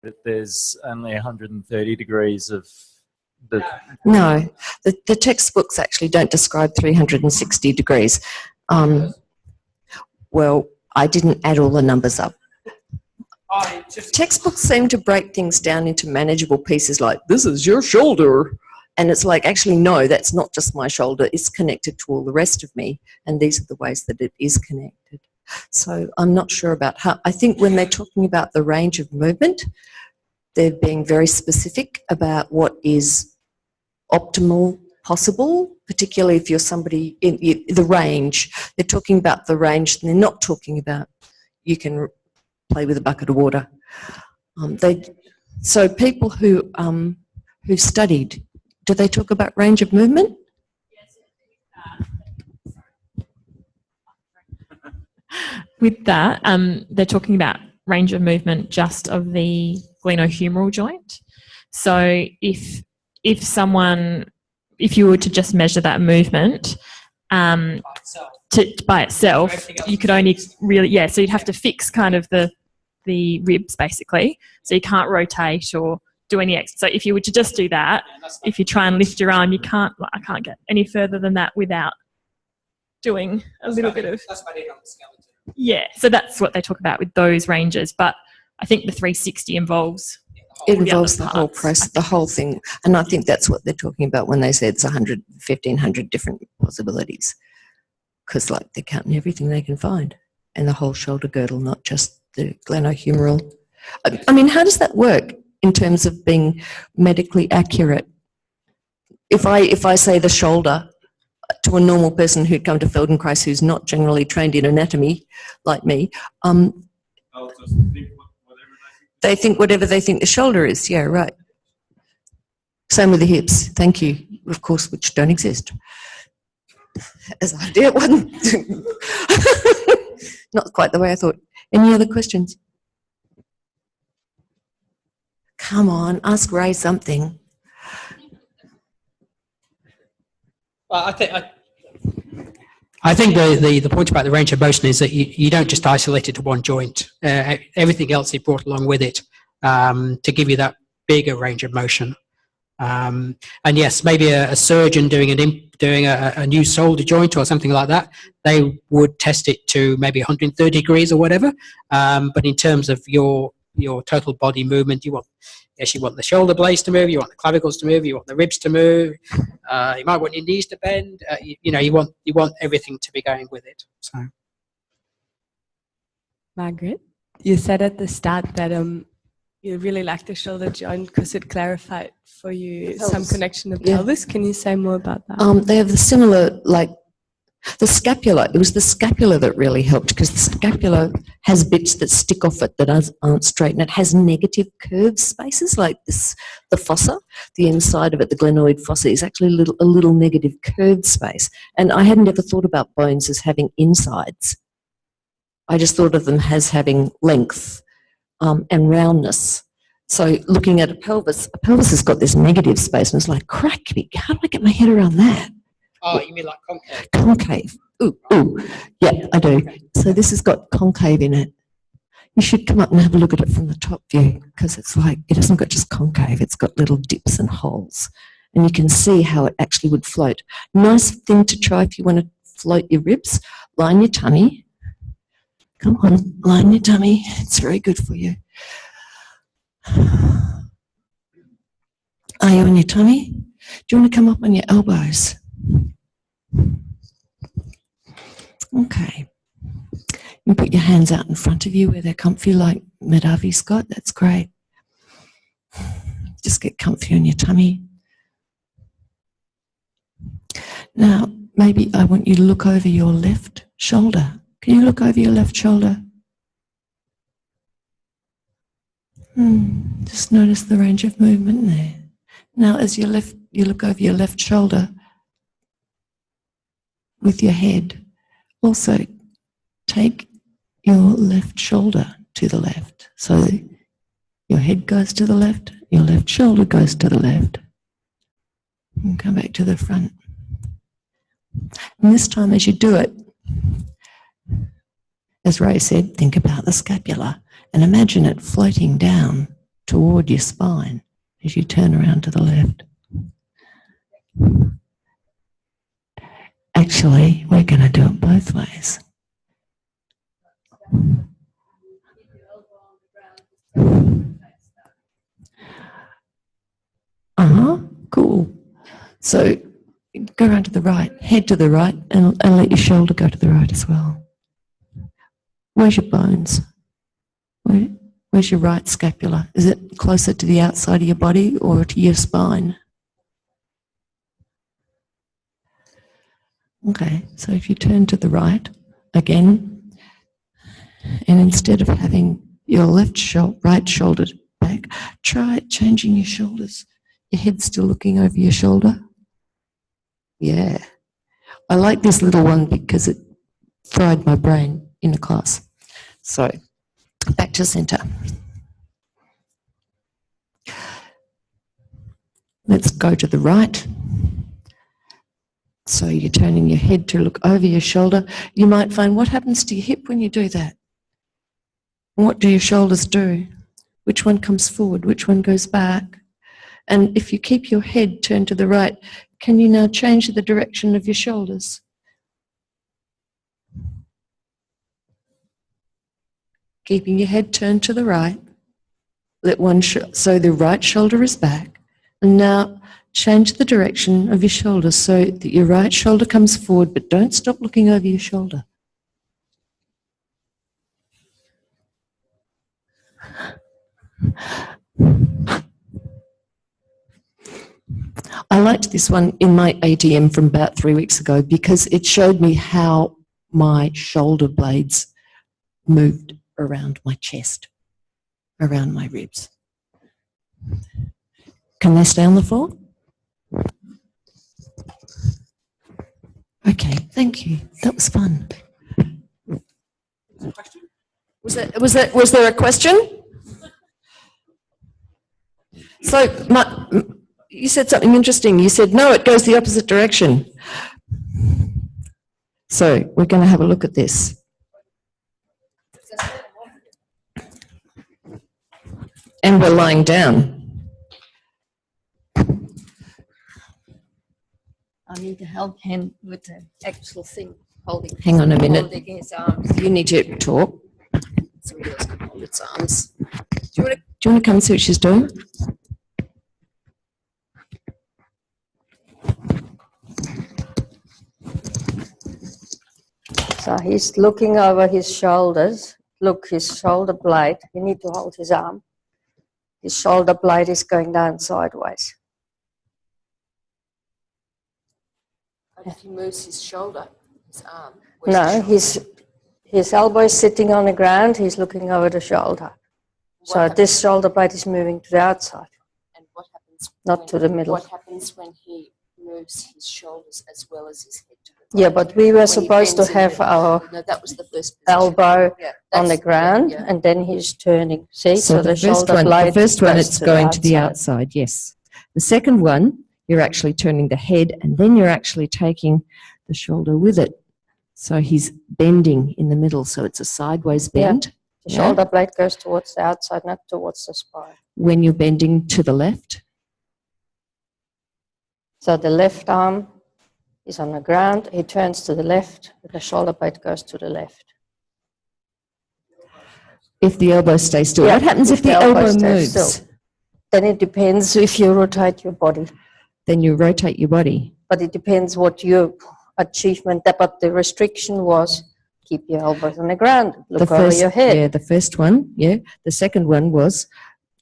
that there's only 130 degrees of the... No, the textbooks actually don't describe 360 degrees. Well, I didn't add all the numbers up. Textbooks seem to break things down into manageable pieces like, this is your shoulder. And it's like, actually, no, that's not just my shoulder. It's connected to all the rest of me. And these are the ways that it is connected. So I'm not sure about how, I think when they're talking about the range of movement, they're being very specific about what is optimal possible, particularly if you're somebody in the range. They're talking about the range, and they're not talking about you can play with a bucket of water. So people who've studied, do they talk about range of movement? With that, they're talking about range of movement just of the glenohumeral joint. So if you were to just measure that movement by itself, you could only really, so you'd have to fix kind of the ribs basically. So you can't rotate or do any extra. So if you were to just do that, if you try and lift your arm, I can't get any further than that without doing a little bit of... That's about it on the skeleton. Yeah, so that's what they talk about with those ranges. But I think the 360 involves... It involves the whole process, the whole thing. And I think that's what they're talking about when they say it's 1,500 different possibilities. Because, like, they're counting everything they can find. And the whole shoulder girdle, not just the glenohumeral. I mean, how does that work in terms of being medically accurate? If I say the shoulder to a normal person who'd come to Feldenkrais who's not generally trained in anatomy, like me, they think whatever they think the shoulder is. Yeah, right. Same with the hips. Thank you. Of course, which don't exist. As I did one. Not quite the way I thought. Any other questions? Come on, ask Ray something. Well, I think the point about the range of motion is that you don't just isolate it to one joint. Everything else is brought along with it to give you that bigger range of motion. And yes, maybe a surgeon doing a new shoulder joint or something like that, they would test it to maybe 130 degrees or whatever. But in terms of your total body movement, you want the shoulder blades to move, you want the clavicles to move, you want the ribs to move, you might want your knees to bend. You want everything to be going with it. So, Margaret, you said at the start that you really like the shoulder joint because it clarified for you some connection of pelvis. Can you say more about that? They have the similar, like the scapula. It was the scapula that really helped because the scapula has bits that stick off it that aren't straight, and it has negative curved spaces like this. The fossa, the inside of it, the glenoid fossa, is actually a little negative curved space. And I hadn't ever thought about bones as having insides. I just thought of them as having length and roundness. So looking at a pelvis has got this negative space, and it's like, cracky, how do I get my head around that? oh, you mean like concave? Concave. Ooh. Yeah, I do. So this has got concave in it. You should come up and have a look at it from the top view because it's like, it hasn't got just concave, it's got little dips and holes. And you can see how it actually would float. Nice thing to try if you want to float your ribs. Line your tummy. Come on, line your tummy. It's very good for you. Are you on your tummy? Do you want to come up on your elbows? Okay. You put your hands out in front of you where they're comfy like Madhavi's got. That's great. Just get comfy on your tummy. Now, maybe I want you to look over your left shoulder. Can you look over your left shoulder? Just notice the range of movement there. Now, as you look over your left shoulder with your head. Also, take your left shoulder to the left. So your head goes to the left, your left shoulder goes to the left. And come back to the front. And this time as you do it, as Ray said, think about the scapula and imagine it floating down toward your spine as you turn around to the left. Actually, we're going to do it both ways. Cool. So go around to the right, head to the right, and let your shoulder go to the right as well. Where's your bones? Where's your right scapula? Is it closer to the outside of your body or to your spine? Okay, so if you turn to the right again, and instead of having your right shoulder back, try changing your shoulders. Your head's still looking over your shoulder. Yeah. I like this little one because it fried my brain in a class. So, back to centre. Let's go to the right. So you're turning your head to look over your shoulder. You might find, what happens to your hip when you do that? What do your shoulders do? Which one comes forward? Which one goes back? And if you keep your head turned to the right, can you now change the direction of your shoulders? Keeping your head turned to the right. So the right shoulder is back. And now change the direction of your shoulders so that your right shoulder comes forward, but don't stop looking over your shoulder. I liked this one in my ATM from about 3 weeks ago because it showed me how my shoulder blades moved around my chest, around my ribs. Can they stay on the floor? Okay, thank you. That was fun. Was there a question? So, you said something interesting. You said, no, it goes the opposite direction. So, we're going to have a look at this. And we're lying down. I need to help him with the actual thing, holding. Hang on a minute. Holding his arms. You need to talk. Somebody else can hold its arms. Do you want to come and see what she's doing? So he's looking over his shoulders. Look, his shoulder blade. You need to hold his arm. His shoulder blade is going down sideways. But if he moves his shoulder, his arm. No, his elbow is sitting on the ground. He's looking over the shoulder. So this shoulder blade is moving to the outside. And what happens? Not to the middle. What happens when he moves his shoulders as well as his head to the right? Yeah, but we were supposed to have our that was the first elbow on the ground, and then he's turning. See, so the shoulder blade. The first one, it's going to the outside. Yes. The second one, you're actually turning the head, and then you're actually taking the shoulder with it. So he's bending in the middle, so it's a sideways bend. The shoulder blade goes towards the outside, not towards the spine. When you're bending to the left. So the left arm is on the ground. He turns to the left. The shoulder blade goes to the left. If the elbow stays still. What happens if the elbow moves? Still. Then it depends if you rotate your body. Then you rotate your body. But it depends what your achievement, but the restriction was keep your elbows on the ground, look over your head. Yeah, the first one, yeah. The second one was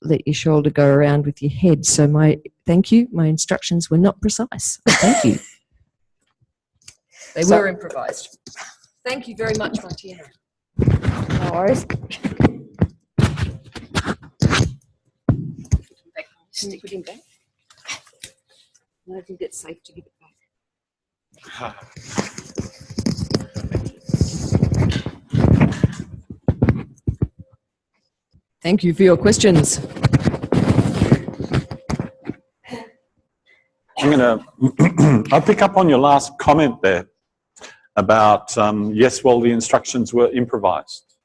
let your shoulder go around with your head. So my instructions were not precise. Thank you. They were improvised. Thank you very much, Martina. No worries. Can you put him back? No, I think it's safe to give it back. Thank you for your questions. I'll pick up on your last comment there about, yes, well, the instructions were improvised.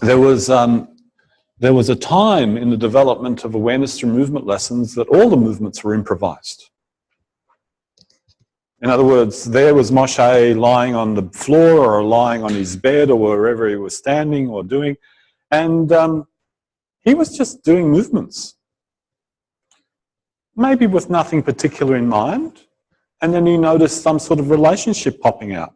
there was a time in the development of awareness through movement lessons that all the movements were improvised. In other words, there was Moshe lying on the floor or lying on his bed or wherever he was standing or doing, and he was just doing movements, maybe with nothing particular in mind, and then he noticed some sort of relationship popping out.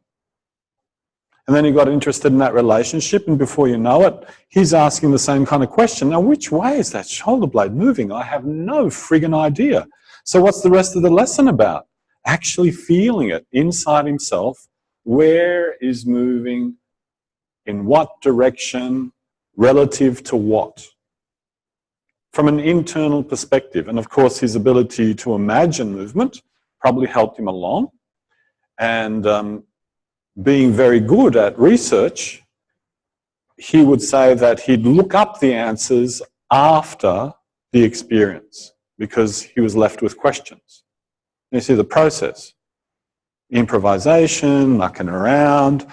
And then he got interested in that relationship, and before you know it, he's asking the same kind of question. Now, which way is that shoulder blade moving? I have no friggin' idea. So what's the rest of the lesson about? Actually feeling it inside himself. Where is moving, in what direction, relative to what? From an internal perspective. And of course, his ability to imagine movement probably helped him along. And being very good at research, he would say that he'd look up the answers after the experience because he was left with questions. You see the process. Improvisation, mucking around,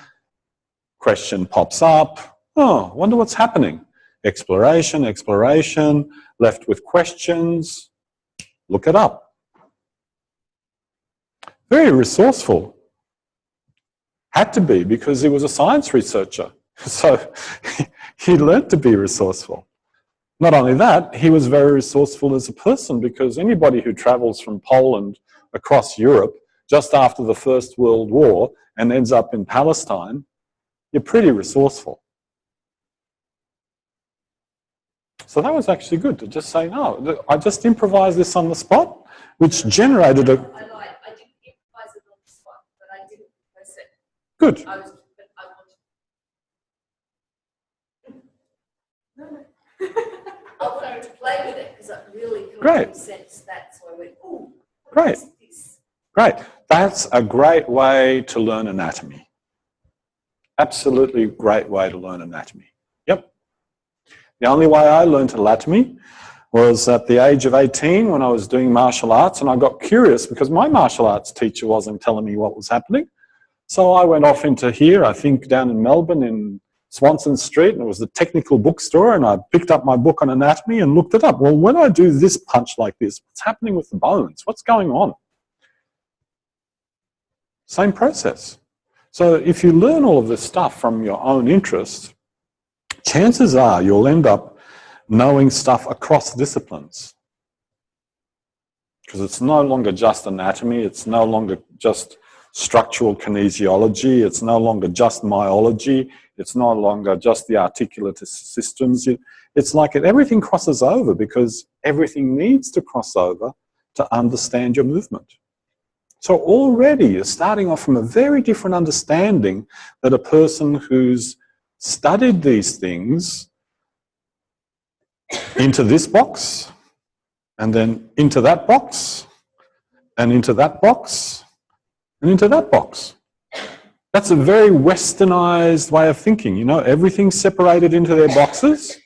question pops up. Oh, wonder what's happening. Exploration, exploration, left with questions. Look it up. Very resourceful. Had to be, because he was a science researcher. So he learned to be resourceful. Not only that, he was very resourceful as a person, because anybody who travels from Poland across Europe just after the First World War and ends up in Palestine, you're pretty resourceful. So that was actually good to just say, no, I just improvised this on the spot, which generated a... I lied. I didn't improvise it on the spot, but I didn't press it. Good. I was, but I wanted. No. I wanted to play with it because it really Great. made sense. That's why I went, ooh. Great. Great. That's a great way to learn anatomy. Absolutely great way to learn anatomy. Yep. The only way I learned anatomy was at the age of 18 when I was doing martial arts, and I got curious because my martial arts teacher wasn't telling me what was happening. So I went off into here, I think down in Melbourne in Swanston Street, and it was the technical bookstore, and I picked up my book on anatomy and looked it up. Well, when I do this punch like this, what's happening with the bones? What's going on? Same process. So if you learn all of this stuff from your own interest, chances are you'll end up knowing stuff across disciplines. Because it's no longer just anatomy, it's no longer just structural kinesiology, it's no longer just myology, it's no longer just the articular systems. It's like everything crosses over because everything needs to cross over to understand your movement. So already you're starting off from a very different understanding that a person who's studied these things into this box, and then into that box, and into that box, and into that box. That's a very westernized way of thinking, you know, everything's separated into their boxes,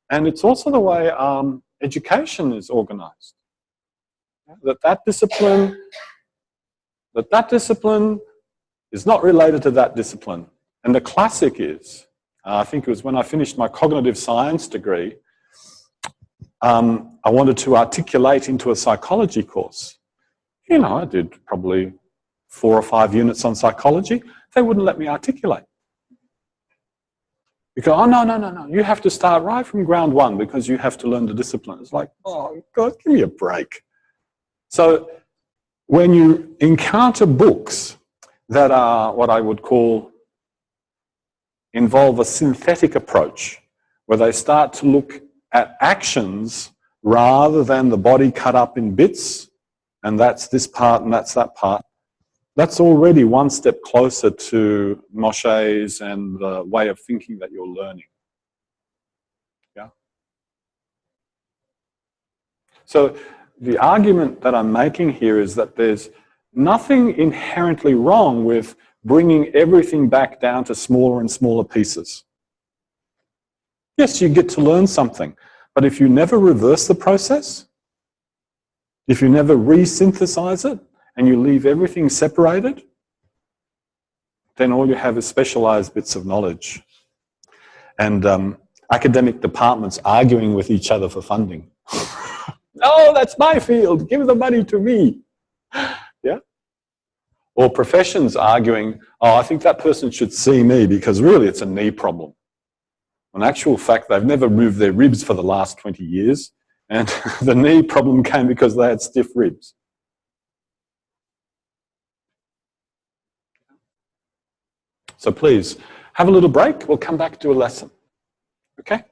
and it's also the way education is organized. That discipline is not related to that discipline. And the classic is, I think it was when I finished my cognitive science degree, I wanted to articulate into a psychology course. You know, I did probably 4 or 5 units on psychology. They wouldn't let me articulate. Because, oh, no, you have to start right from ground one because you have to learn the discipline. It's like, oh, God, give me a break. So when you encounter books that are what I would call involve a synthetic approach, where they start to look at actions rather than the body cut up in bits, and that's this part and that's that part, that's already one step closer to Moshe's and the way of thinking that you're learning. Yeah. So the argument that I'm making here is that there's nothing inherently wrong with bringing everything back down to smaller and smaller pieces. Yes, you get to learn something, but if you never reverse the process, if you never re-synthesize it, and you leave everything separated, then all you have is specialized bits of knowledge. And academic departments arguing with each other for funding. Oh, that's my field. Give the money to me. Yeah. Or professions arguing, oh, I think that person should see me because really it's a knee problem. In actual fact, they've never moved their ribs for the last 20 years, and the knee problem came because they had stiff ribs. So please, have a little break. We'll come back to a lesson. Okay?